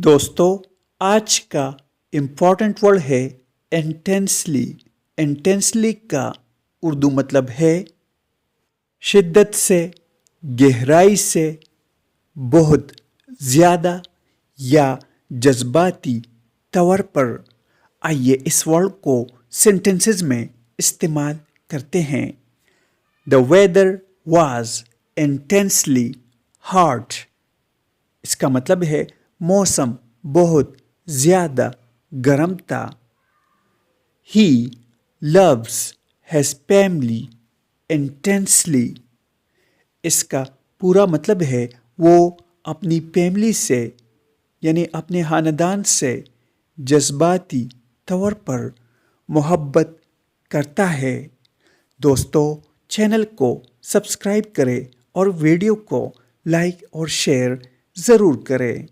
دوستو آج کا امپورٹنٹ ورڈ ہے انٹینسلی۔ انٹینسلی کا اردو مطلب ہے شدت سے، گہرائی سے، بہت زیادہ یا جذباتی طور پر۔ آئیے اس ورڈ کو سینٹنسز میں استعمال کرتے ہیں۔ The weather was intensely hot۔ اس کا مطلب ہے موسم بہت زیادہ گرم تھا۔ He loves his family intensely۔ اس کا پورا مطلب ہے وہ اپنی فیملی سے یعنی اپنے خاندان سے جذباتی طور پر محبت کرتا ہے۔ دوستو چینل کو سبسکرائب کریں اور ویڈیو کو لائک اور شیئر ضرور کریں۔